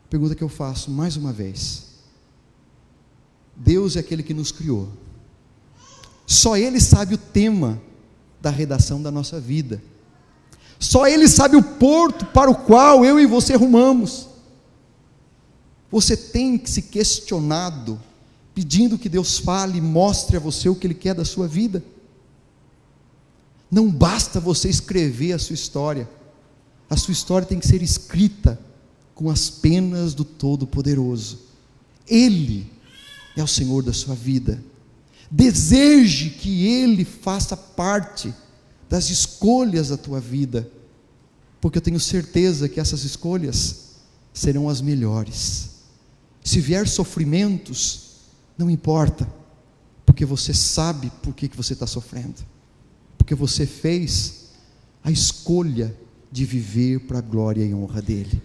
Pergunta que eu faço mais uma vez: Deus é aquele que nos criou, só Ele sabe o tema da redação da nossa vida, só Ele sabe o porto para o qual eu e você rumamos. Você tem se questionado, pedindo que Deus fale e mostre a você o que Ele quer da sua vida? Não basta você escrever a sua história tem que ser escrita com as penas do Todo-Poderoso. Ele é o Senhor da sua vida. Deseje que Ele faça parte das escolhas da tua vida, porque eu tenho certeza que essas escolhas serão as melhores. Se vier sofrimentos, não importa, porque você sabe por que você está sofrendo, porque você fez a escolha de viver para a glória e honra dEle.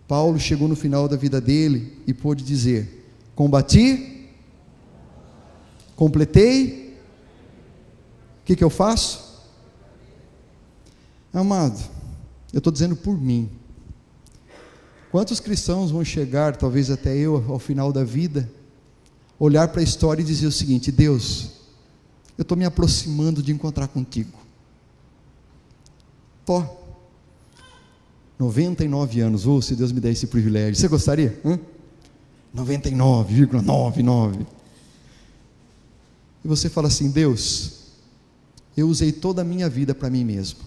Paulo chegou no final da vida dele e pôde dizer: combati, completei, o que eu faço? Amado, eu estou dizendo por mim. Quantos cristãos vão chegar, talvez até eu, ao final da vida, olhar para a história e dizer o seguinte: Deus, eu estou me aproximando de encontrar contigo. 99 anos, se Deus me der esse privilégio, você gostaria? 99,99. E você fala assim: Deus, eu usei toda a minha vida para mim mesmo,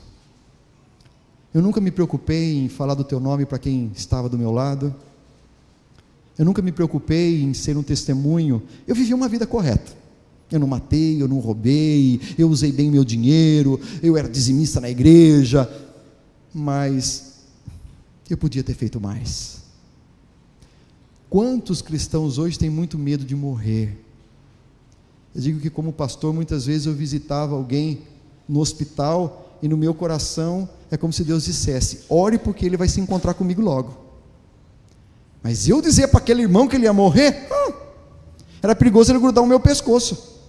eu nunca me preocupei em falar do teu nome para quem estava do meu lado, eu nunca me preocupei em ser um testemunho, eu vivi uma vida correta, eu não matei, eu não roubei, eu usei bem meu dinheiro, eu era dizimista na igreja, mas eu podia ter feito mais. Quantos cristãos hoje têm muito medo de morrer? Eu digo que como pastor, muitas vezes eu visitava alguém no hospital, e no meu coração é como se Deus dissesse: ore porque ele vai se encontrar comigo logo. Mas eu dizer para aquele irmão que ele ia morrer, era perigoso ele grudar o meu pescoço,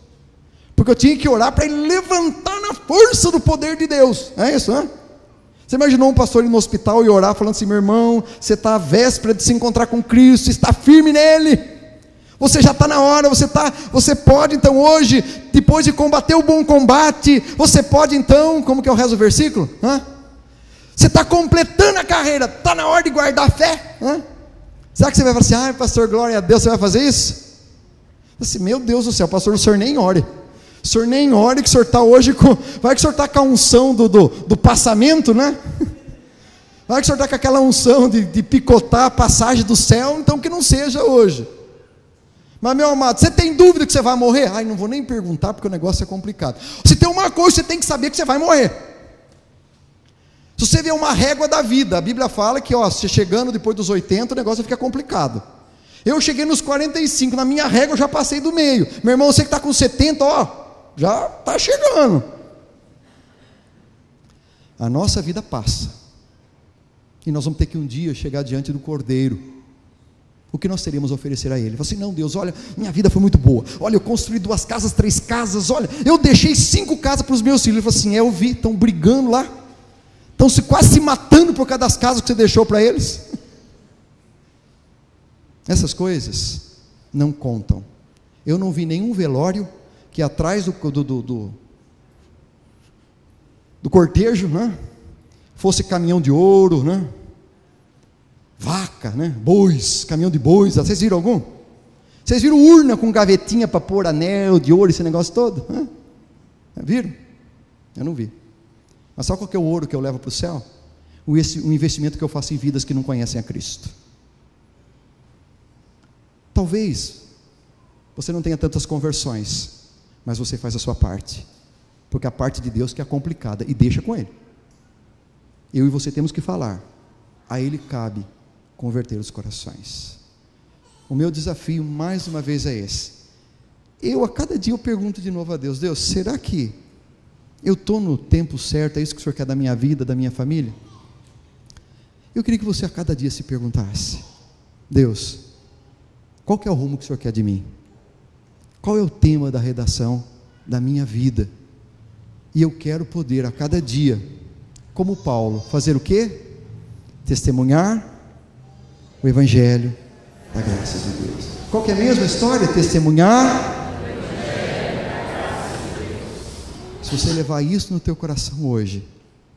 porque eu tinha que orar para ele levantar na força do poder de Deus. É isso, né? Você imaginou um pastor ir no hospital e orar falando assim: meu irmão, você está à véspera de se encontrar com Cristo, está firme nele, você já está na hora, você pode então hoje, depois de combater o bom combate, você pode então, como que eu rezo o versículo? Você está completando a carreira, está na hora de guardar a fé. Será que você vai falar assim: ai pastor, glória a Deus, você vai fazer isso? Assim, meu Deus do céu, pastor, o senhor nem ore. O senhor nem ore, que o senhor está hoje com... Vai que o senhor está com a unção do passamento, né? Vai que o senhor está com aquela unção de picotar a passagem do céu, então que não seja hoje. Mas meu amado, você tem dúvida que você vai morrer? Ai, não vou nem perguntar porque o negócio é complicado. Se tem uma coisa, você tem que saber que você vai morrer. Se você vê uma régua da vida, a Bíblia fala que, você chegando depois dos 80, o negócio fica complicado. Eu cheguei nos 45, na minha régua eu já passei do meio. Meu irmão, você que está com 70, já está chegando. A nossa vida passa, e nós vamos ter que um dia chegar diante do Cordeiro. O que nós teríamos a oferecer a Ele? Ele falou assim: não, Deus, olha, minha vida foi muito boa, olha, eu construí 2 casas, 3 casas, olha, eu deixei 5 casas para os meus filhos. Ele falou assim: eu vi, estão brigando lá, estão quase se matando por causa das casas que você deixou para eles. Essas coisas não contam. Eu não vi nenhum velório que atrás do cortejo, né, fosse caminhão de ouro, né, vaca, né, bois, caminhão de bois. Vocês viram algum? Vocês viram urna com gavetinha para pôr anel de ouro, esse negócio todo? Viram? Eu não vi. Mas sabe qual que é o ouro que eu levo para o céu? O investimento que eu faço em vidas que não conhecem a Cristo. Talvez você não tenha tantas conversões, mas você faz a sua parte, porque a parte de Deus que é complicada, e deixa com Ele. Eu e você temos que falar, a Ele cabe converter os corações. O meu desafio mais uma vez é esse. A cada dia eu pergunto de novo a Deus: Deus, será que eu estou no tempo certo? É isso que o Senhor quer da minha vida, da minha família? Eu queria que você a cada dia se perguntasse: Deus, qual que é o rumo que o Senhor quer de mim? Qual é o tema da redação da minha vida? E eu quero poder a cada dia, como Paulo, fazer o quê? Testemunhar o Evangelho da graça de Deus. Qual que é a mesma história? Testemunhar o Evangelho da graça de Deus. Se você levar isso no teu coração hoje,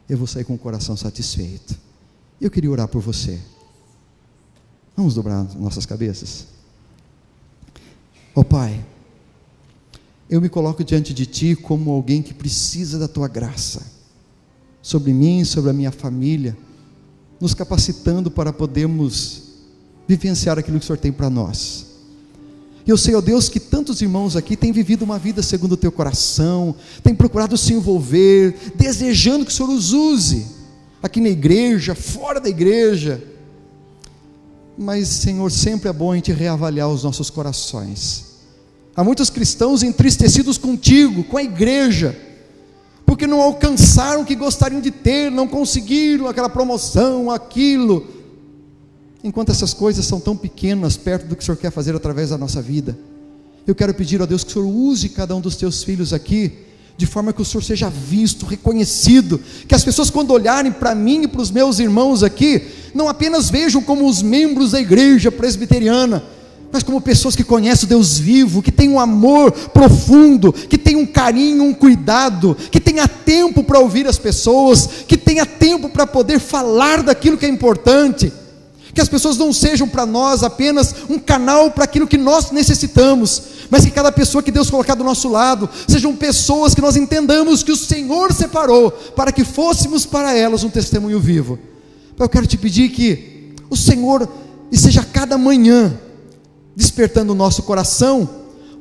eu vou sair com o coração satisfeito. Eu queria orar por você. Vamos dobrar nossas cabeças? Pai, eu me coloco diante de Ti como alguém que precisa da Tua graça, sobre mim, sobre a minha família, nos capacitando para podermos vivenciar aquilo que o Senhor tem para nós. E eu sei, ó Deus, que tantos irmãos aqui têm vivido uma vida segundo o Teu coração, têm procurado se envolver, desejando que o Senhor os use, aqui na igreja, fora da igreja. Mas, Senhor, sempre é bom a gente reavaliar os nossos corações. Há muitos cristãos entristecidos contigo, com a igreja, porque não alcançaram o que gostariam de ter, não conseguiram aquela promoção, aquilo, enquanto essas coisas são tão pequenas, perto do que o Senhor quer fazer através da nossa vida. Eu quero pedir a Deus que o Senhor use cada um dos Teus filhos aqui, de forma que o Senhor seja visto, reconhecido, que as pessoas, quando olharem para mim e para os meus irmãos aqui, não apenas vejam como os membros da igreja presbiteriana, mas como pessoas que conhecem o Deus vivo, que tem um amor profundo, que tem um carinho, um cuidado, que tenha tempo para ouvir as pessoas, que tenha tempo para poder falar daquilo que é importante, que as pessoas não sejam para nós apenas um canal para aquilo que nós necessitamos, mas que cada pessoa que Deus colocar do nosso lado, sejam pessoas que nós entendamos que o Senhor separou, para que fôssemos para elas um testemunho vivo. Eu quero te pedir que o Senhor esteja cada manhã despertando o nosso coração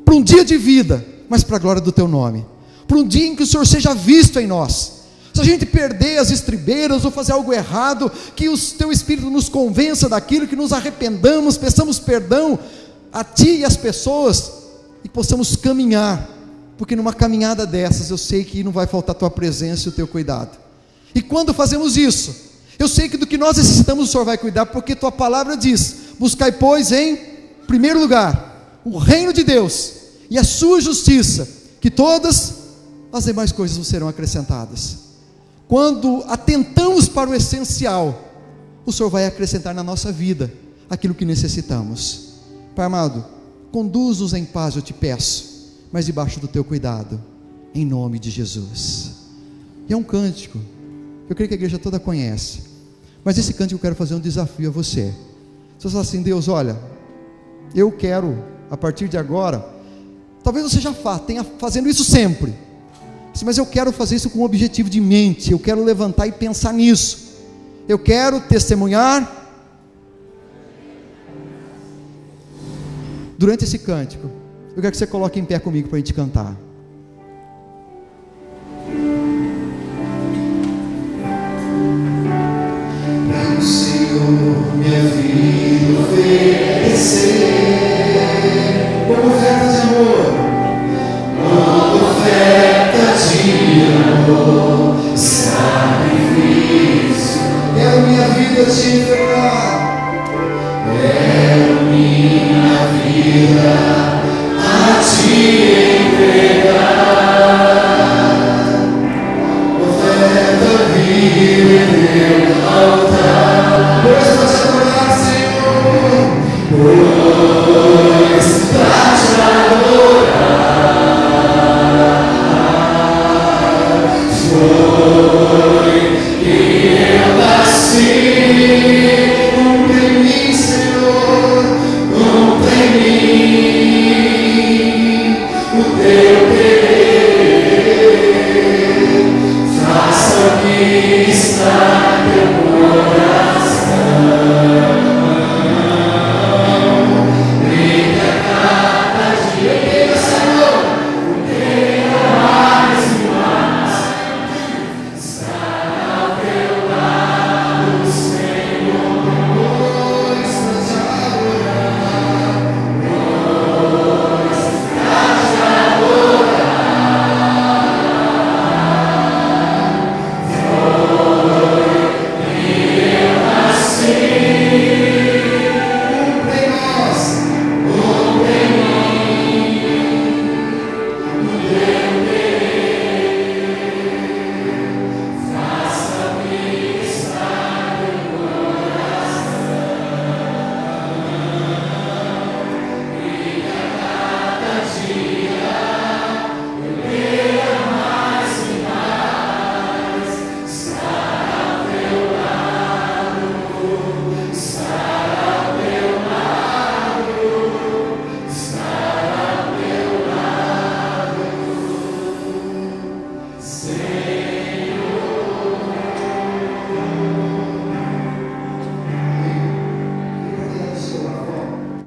para um dia de vida, mas para a glória do Teu nome, para um dia em que o Senhor seja visto em nós. Se a gente perder as estribeiras ou fazer algo errado, que o Teu Espírito nos convença daquilo, que nos arrependamos, peçamos perdão a Ti e às pessoas, e possamos caminhar, porque numa caminhada dessas eu sei que não vai faltar a Tua presença e o Teu cuidado. E quando fazemos isso, eu sei que do que nós necessitamos o Senhor vai cuidar, porque Tua palavra diz: buscai pois em primeiro lugar o reino de Deus e a sua justiça, que todas as demais coisas nos serão acrescentadas. Quando atentamos para o essencial, o Senhor vai acrescentar na nossa vida aquilo que necessitamos. Pai amado, conduz-nos em paz, eu te peço, mas debaixo do Teu cuidado, em nome de Jesus. E é um cântico, eu creio que a igreja toda conhece, mas esse cântico eu quero fazer um desafio a você. Você fala assim: Deus, olha, eu quero, a partir de agora, talvez você já tenha fazendo isso sempre, mas eu quero fazer isso com um objetivo de mente, eu quero levantar e pensar nisso, eu quero testemunhar. Durante esse cântico, eu quero que você coloque em pé comigo para a gente cantar.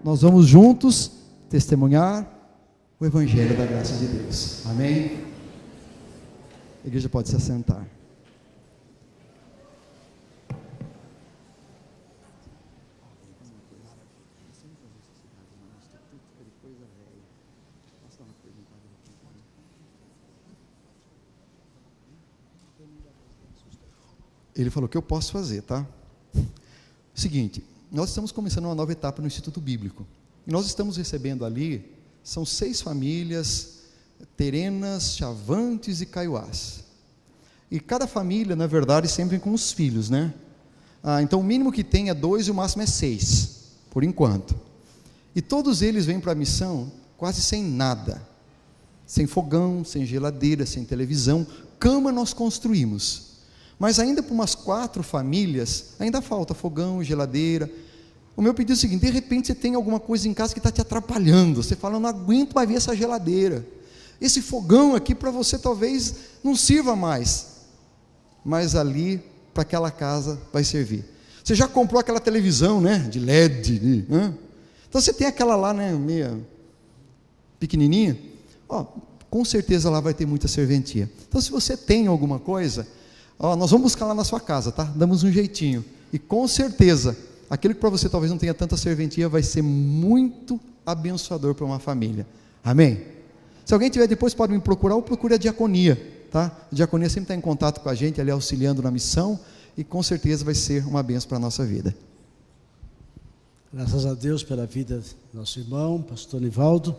nós vamos juntos testemunhar o Evangelho da graça de Deus. Amém? A igreja pode se assentar. Ele falou que eu posso fazer, tá? Seguinte, nós estamos começando uma nova etapa no Instituto Bíblico. E nós estamos recebendo ali, são 6 famílias, Terenas, Chavantes e Caiuás. E cada família, na verdade, sempre com os filhos, né? Então o mínimo que tem é 2 e o máximo é 6, por enquanto. E todos eles vêm para a missão quase sem nada. Sem fogão, sem geladeira, sem televisão. Cama nós construímos. Mas ainda para umas 4 famílias, ainda falta fogão, geladeira. O meu pedido é o seguinte: de repente você tem alguma coisa em casa que está te atrapalhando. Você fala, eu não aguento mais ver essa geladeira. Esse fogão aqui para você talvez não sirva mais. Mas ali, para aquela casa, vai servir. Você já comprou aquela televisão, né? De LED, né? Então você tem aquela lá, né? Meia pequenininha. Com certeza lá vai ter muita serventia. Então se você tem alguma coisa, nós vamos buscar lá na sua casa, tá? Damos um jeitinho. E com certeza, aquilo que para você talvez não tenha tanta serventia, vai ser muito abençoador para uma família. Amém? Se alguém tiver depois, pode me procurar ou procure a diaconia, tá? A diaconia sempre está em contato com a gente, ali auxiliando na missão, e com certeza vai ser uma bênção para a nossa vida. Graças a Deus pela vida do nosso irmão, pastor Nivaldo,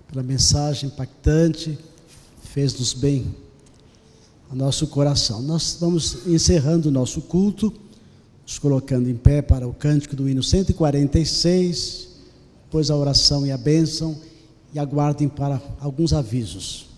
pela mensagem impactante, fez-nos bem ao nosso coração. Nós vamos encerrando o nosso culto, nos colocando em pé para o cântico do hino 146, depois a oração e a bênção, e aguardem para alguns avisos.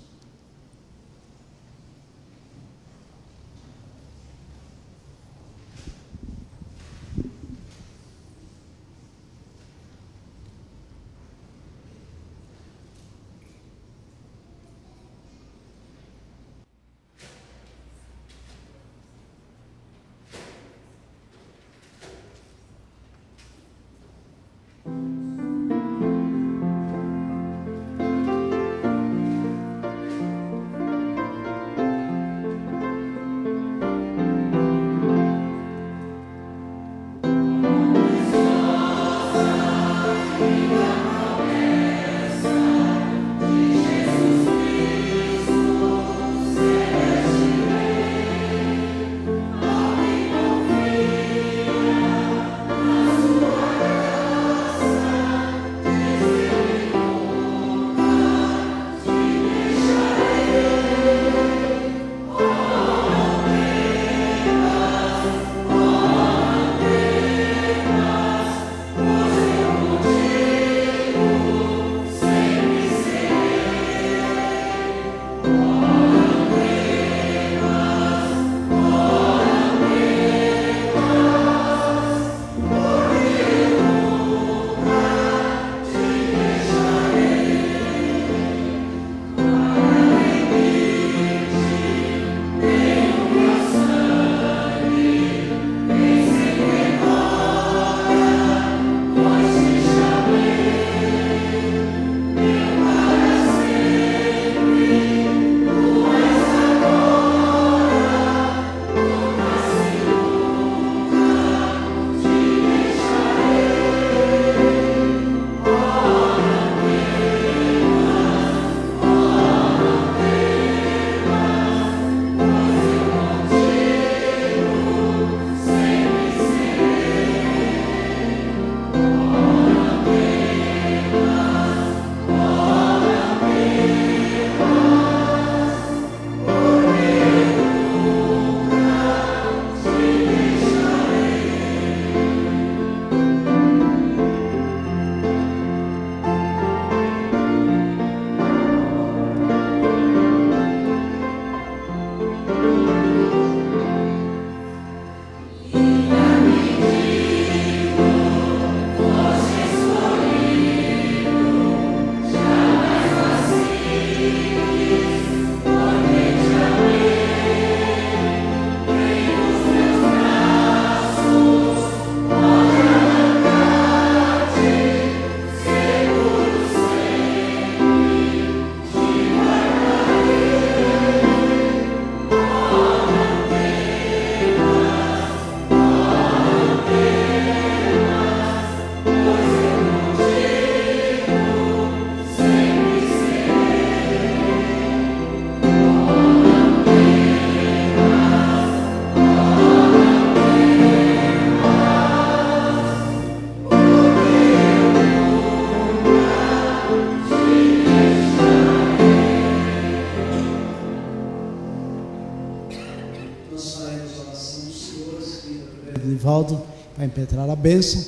nós faremos a oração dos senhores, e o Nivaldo vai impetrar a bênção,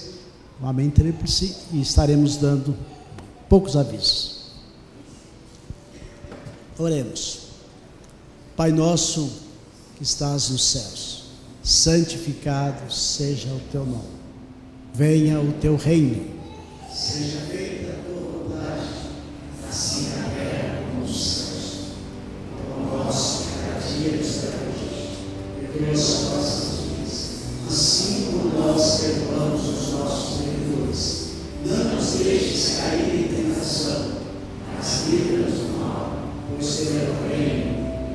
um amém tríplice, e estaremos dando poucos avisos. Oremos. Pai nosso que estás nos céus, santificado seja o teu nome. Venha o teu reino. Seja feita a tua vontade, assim na terra como nos céus. O pão nosso cada dia nos dá hoje. Perdoa as nossas dívidas, assim como nós perdoamos os nossos devedores. Não nos deixes cair em tentação, mas livra-nos do mal, pois teu é o reino,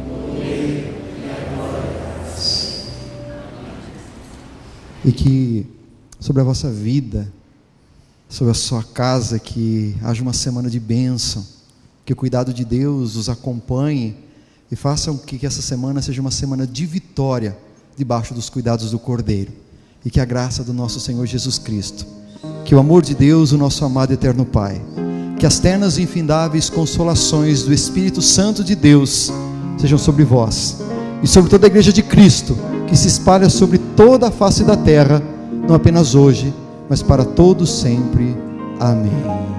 o poder e a glória para sempre. E que sobre a vossa vida, sobre a sua casa, que haja uma semana de bênção, que o cuidado de Deus os acompanhe e faça com que essa semana seja uma semana de vitória debaixo dos cuidados do Cordeiro, e que a graça do nosso Senhor Jesus Cristo, que o amor de Deus, o nosso amado e eterno Pai, que as ternas e infindáveis consolações do Espírito Santo de Deus sejam sobre vós e sobre toda a igreja de Cristo, que se espalha sobre toda a face da terra, não apenas hoje, mas para todos sempre. Amém.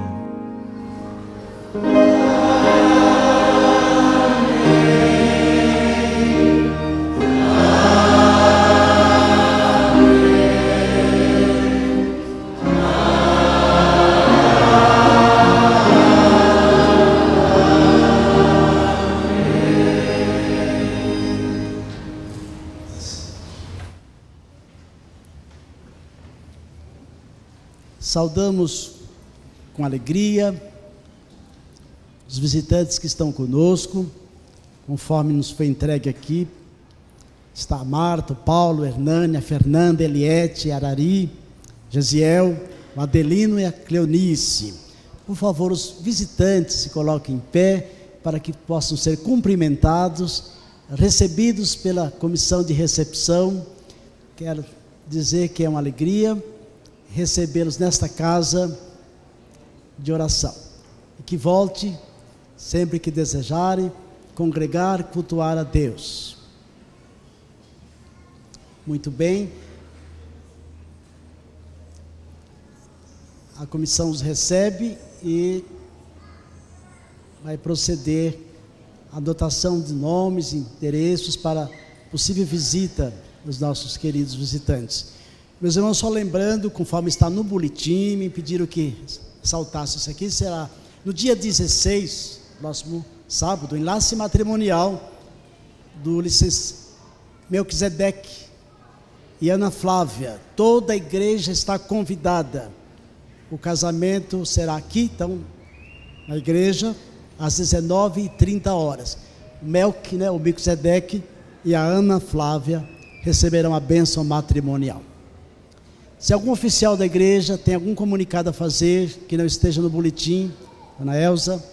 Saudamos com alegria os visitantes que estão conosco, conforme nos foi entregue aqui. Está a Marta, o Paulo, a Hernânia, a Fernanda, a Eliette, a Arari, Gesiel, o Adelino e a Cleonice. Por favor, os visitantes se coloquem em pé para que possam ser cumprimentados, recebidos pela comissão de recepção. Quero dizer que é uma alegria recebê-los nesta casa de oração, e que volte sempre que desejarem congregar, cultuar a Deus. Muito bem, a comissão os recebe e vai proceder à anotação de nomes e endereços para possível visita dos nossos queridos visitantes. Meus irmãos, só lembrando, conforme está no boletim, me pediram que saltasse isso aqui, será no dia 16, próximo sábado, enlace matrimonial do Melquisedeque e Ana Flávia. Toda a igreja está convidada. O casamento será aqui, então, na igreja, às 19h30. O Melquisedeque e a Ana Flávia receberão a bênção matrimonial. Se algum oficial da igreja tem algum comunicado a fazer que não esteja no boletim, Ana Elza.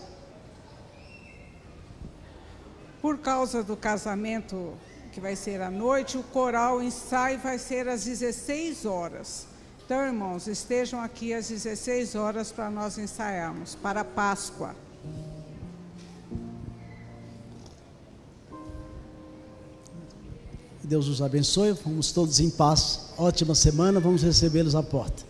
Por causa do casamento que vai ser à noite, o coral ensaio vai ser às 16 horas. Então, irmãos, estejam aqui às 16 horas para nós ensaiarmos, para a Páscoa. Deus os abençoe, vamos todos em paz. Ótima semana, vamos recebê-los à porta.